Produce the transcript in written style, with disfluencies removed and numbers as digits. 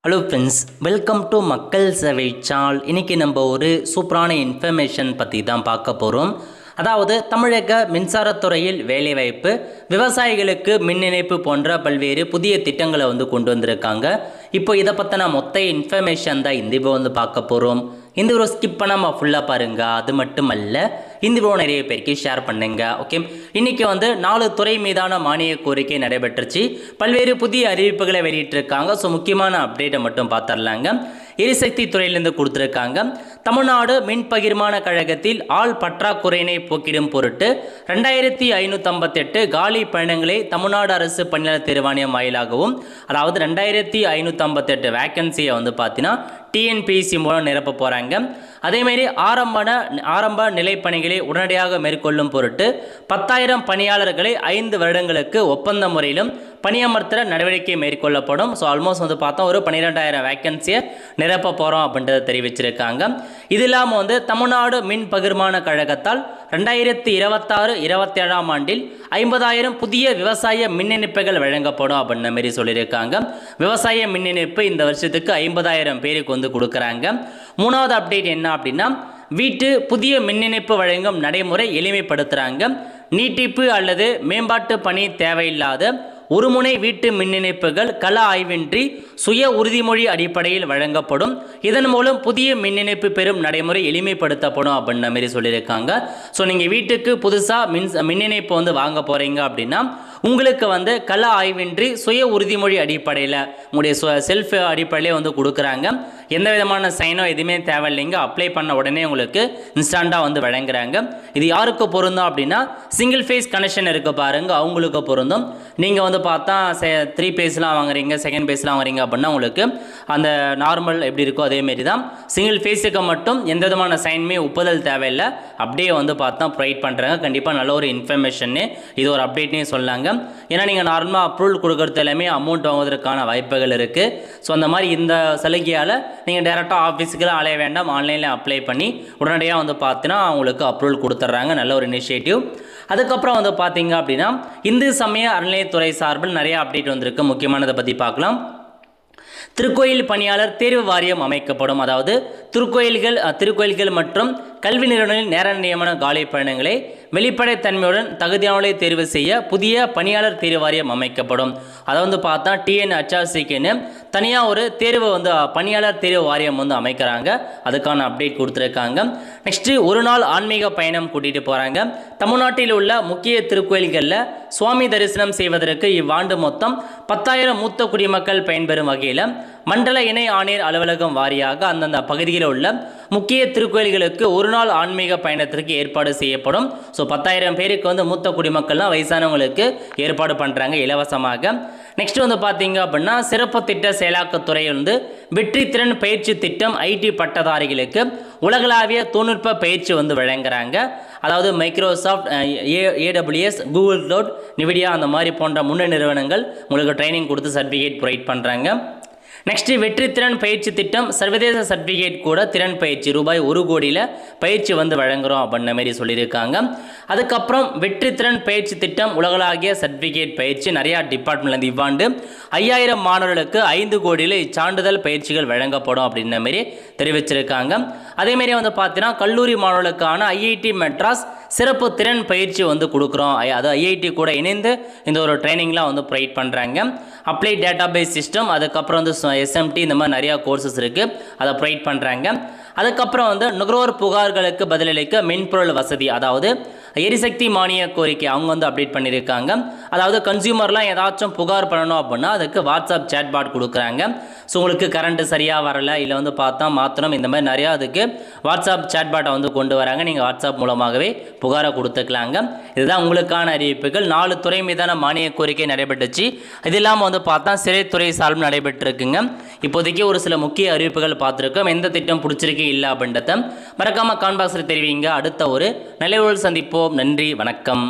Hello friends, welcome to மக்கள் சேவை channel. இன்றைக்கி நம்ம ஒரு சூப்பரான இன்ஃபர்மேஷன் பற்றி தான் பார்க்க போகிறோம். அதாவது தமிழக மின்சாரத்துறையில் வேலைவாய்ப்பு, விவசாயிகளுக்கு மின் இணைப்பு போன்ற பல்வேறு புதிய திட்டங்களை கொண்டு வந்திருக்காங்க. இப்போ இதை பற்றின மொத்த இன்ஃபர்மேஷன் தான் இந்த வீடியோ பார்க்க போகிறோம். இந்த வீடியோ ஸ்கிப் பண்ணாமல் ஃபுல்லாக பாருங்கள். அது மட்டும் அல்ல, இந்த வீடியோ நிறைய பேருக்கு ஷேர் பண்ணுங்க. ஓகே, இன்றைக்கி 4 துறை மீதான மானிய கோரிக்கை நடைபெற்றுச்சு. பல்வேறு புதிய அறிவிப்புகளை வெளியிட்டிருக்காங்க. ஸோ முக்கியமான அப்டேட்டை மட்டும் பார்த்துடலாங்க. எரிசக்தி துறையிலிருந்து கொடுத்துருக்காங்க. தமிழ்நாடு மின் பகிர்மான கழகத்தில் ஆள் பற்றாக்குறையினை போக்கிடும் பொருட்டு 2558 காலி பயணங்களை தமிழ்நாடு அரசு பணியாளர் தேர்வாணையம் வாயிலாகவும், அதாவது 2558 வேக்கன்சியை பார்த்தீங்கன்னா டிஎன்பிஎஸ்சி மூலம் நிரப்ப போகிறாங்க. அதேமாரி ஆரம்ப நிலைப்பணிகளை உடனடியாக மேற்கொள்ளும் பொருட்டு 10,000 பணியாளர்களை 5 வருடங்களுக்கு ஒப்பந்த முறையிலும் பணியமர்த்த நடவடிக்கை மேற்கொள்ளப்படும். ஸோ ஆல்மோஸ்ட் பார்த்தா ஒரு 12,000 வேக்கன்சியை நிரப்ப போகிறோம் அப்படின்றத தெரிவிச்சிருக்காங்க. இது இல்லாமல் தமிழ்நாடு மின் பகிர்மான கழகத்தால் 2026-27 ஆண்டில் 50,000 புதிய விவசாய மின் இணைப்புகள் வழங்கப்படும் அப்படின்ற மாரி சொல்லியிருக்காங்க. விவசாய மின் இணைப்பு இந்த வருஷத்துக்கு 50,000 பேருக்கு கொடுக்குறாங்க. மூணாவது அப்டேட் என்ன அப்படின்னா, வீட்டு புதிய மின் இணைப்பு வழங்கும் நடைமுறை எளிமைப்படுத்துகிறாங்க. நீட்டிப்பு அல்லது மேம்பாட்டு பணி தேவையில்லாத ஒருமுனை வீட்டு மின் இணைப்புகள் கள ஆய்வின்றி சுய உறுதிமொழி அடிப்படையில் வழங்கப்படும். இதன் மூலம் புதிய மின் இணைப்பு பெறும் நடைமுறை எளிமைப்படுத்தப்படும் அப்படின்ற மாதிரி சொல்லியிருக்காங்க. ஸோ நீங்கள் வீட்டுக்கு புதுசாக மின் இணைப்பு வாங்க போகிறீங்க அப்படின்னா உங்களுக்கு கள ஆய்வின்றி சுய உறுதிமொழி அடிப்படையில் உங்களுடைய செல்ஃப் அடிப்படையிலே கொடுக்குறாங்க. எந்த விதமான சைனோ எதுவுமே தேவையில்லைங்க. அப்ளை பண்ண உடனே உங்களுக்கு இன்ஸ்டண்ட்டாக வழங்குறாங்க. இது யாருக்கு பொருந்தும் அப்படின்னா, சிங்கிள் ஃபேஸ் கனெக்ஷன் இருக்குது பாருங்கள், அவங்களுக்கு பொருந்தும். நீங்கள் பார்த்தா 3 பேஸ்லாம் வாங்குறீங்க, செகண்ட் பேஸ்லாம் வாங்குறீங்க அப்படின்னா உங்களுக்கு அந்த நார்மல் எப்படி இருக்கோ அதேமாரி தான். சிங்கிள் ஃபேஸுக்கு மட்டும் எந்த விதமான சைனுமே ஒப்புதல் தேவையில்லை. அப்படியே பார்த்தா ப்ரொவைட் பண்ணுறாங்க. கண்டிப்பாக நல்ல ஒரு இன்ஃபர்மேஷன்னு, இது ஒரு அப்டேட்னே சொல்லாங்க. ஏன்னா நீங்கள் நார்மலாக அப்ரூவல் கொடுக்கறது எல்லாமே அமௌண்ட் வாங்குவதற்கான வாய்ப்புகள் இருக்குது. ஸோ அந்த மாதிரி இந்த சலுகையால் நீங்கள் டேரெக்டாக ஆஃபீஸுக்கெல்லாம் அலைய வேண்டாம், ஆன்லைனில் அப்ளை பண்ணி உடனடியாக பார்த்தீங்கன்னா அவங்களுக்கு அப்ரூவல் கொடுத்துட்றாங்க. நல்ல ஒரு இனிஷியேட்டிவ். அதுக்கப்புறம் பார்த்தீங்க அப்படின்னா, இந்து சமய அறநிலையத்துறை சார்பில் நிறைய அப்டேட் வந்திருக்கு. முக்கியமானதை பற்றி பார்க்கலாம். திருக்கோயில் பணியாளர் தேர்வு வாரியம் அமைக்கப்படும். அதாவது திருக்கோயில்கள் மற்றும் கல்வி நிறுவனங்களில் நேர நியமன காலி பயணங்களை வெளிப்படைத்தன்மையுடன் தகுதியானவர்களை தேர்வு செய்ய புதிய பணியாளர் தேர்வு வாரியம் அமைக்கப்படும். அதை பார்த்தா டிஎன்ஹெச்ஆர்சிக்குன்னு தனியாக ஒரு தேர்வு பணியாளர் தேர்வு வாரியம் அமைக்கிறாங்க. அதுக்கான அப்டேட் கொடுத்துருக்காங்க. நெக்ஸ்ட்டு ஒரு நாள் ஆன்மீக பயணம் கூட்டிகிட்டு போகிறாங்க. தமிழ்நாட்டில் உள்ள முக்கிய திருக்கோயில்களில் சுவாமி தரிசனம் செய்வதற்கு இவ்வாண்டு மொத்தம் 10,000 மூத்த குடிமக்கள் பயன்பெறும் வகையில் மண்டல இணை ஆணையர் அலுவலகம் வாரியாக அந்தந்த பகுதியில் உள்ள முக்கிய திருக்கோயில்களுக்கு ஒரு நாள் ஆன்மீக பயணத்திற்கு ஏற்பாடு செய்யப்படும். ஸோ 10,000 பேருக்கு மூத்த குடிமக்கள்லாம் வயசானவங்களுக்கு ஏற்பாடு பண்ணுறாங்க இலவசமாக. நெக்ஸ்ட் பார்த்தீங்க அப்படின்னா, சிறப்பு திட்ட செயலாக்கத்துறை வெற்றி திறன் பயிற்சி திட்டம் ஐடி பட்டதாரிகளுக்கு உலகளாவிய தொழில்நுட்ப பயிற்சி வழங்குறாங்க. அதாவது மைக்ரோசாஃப்ட், AWS, கூகுள் கிளவுட், நிவிடியா அந்த மாதிரி போன்ற முன்னணி நிறுவனங்கள் உங்களுக்கு ட்ரைனிங் கொடுத்து சர்டிஃபிகேட் ப்ரொவைட் பண்ணுறாங்க. நெக்ஸ்ட்டு வெற்றி திறன் பயிற்சி திட்டம் சர்வதேச சர்டிஃபிகேட் கூட திறன் பயிற்சி ரூபாய் 1 கோடியில் பயிற்சி வழங்குகிறோம் அப்படின்ற மாதிரி சொல்லியிருக்காங்க. அதுக்கப்புறம் வெற்றி திறன் பயிற்சி திட்டம் உலகளாகிய சர்டிஃபிகேட் பயிற்சி நிறையா டிபார்ட்மெண்ட்லேருந்து இவ்வாண்டு 5,000 மாணவர்களுக்கு 5 கோடியில் இச்சான்றிதழ் பயிற்சிகள் வழங்கப்படும் அப்படின்ற மாதிரி தெரிவிச்சிருக்காங்க. அதேமாரி பார்த்தீங்கன்னா, கல்லூரி மாணவர்களுக்கான ஐஐடி மெட்ராஸ் சிறப்பு திறன் பயிற்சி கொடுக்குறோம். அது ஐஐடி கூட இணைந்து இந்த ஒரு ட்ரைனிங்லாம் ப்ரொவைட் பண்ணுறாங்க. அப்ளை டேட்டாபேஸ் சிஸ்டம், அதுக்கப்புறம் SMT, இந்த மாதிரி நிறையா கோர்சஸ் இருக்குது, அதை ப்ரொவைட் பண்ணுறாங்க. அதுக்கப்புறம் நுகர்வோர் புகார்களுக்கு பதிலளிக்க மென்பொருள் வசதி, அதாவது எரிசக்தி மானிய கோரிக்கை அவங்க அப்டேட் பண்ணியிருக்காங்க. அதாவது கன்சியூமர்லாம் ஏதாச்சும் புகார் பண்ணணும் அப்படின்னா அதுக்கு வாட்ஸ்அப் சேட்பாட் கொடுக்குறாங்க. ஸோ உங்களுக்கு கரண்ட்டு சரியாக வரலை, இல்லை பார்த்தா மாற்றணும், இந்த மாதிரி நிறையா அதுக்கு வாட்ஸ்அப் சேட்பாட்டை கொண்டு வராங்க. நீங்கள் வாட்ஸ்அப் மூலமாகவே புகாரை கொடுத்துக்கலாங்க. இதுதான் உங்களுக்கான அறிவிப்புகள். 4 துறை மீதான மானிய கோரிக்கை நடைபெற்றுச்சு. இது இல்லாமல் பார்த்தா சிறைத்துறை சார்பு நடைபெற்றிருக்குங்க. இப்போதைக்கு ஒரு சில முக்கிய அறிவிப்புகள் பார்த்துருக்கோம். எந்த திட்டம் பிடிச்சிருக்கு இல்லை அப்படின்றத மறக்காமல் கான்பாக்ஸில் தெரிவிங்க. அடுத்த ஒரு நிலைவுகள் சந்திப்போம். நன்றி, வணக்கம்.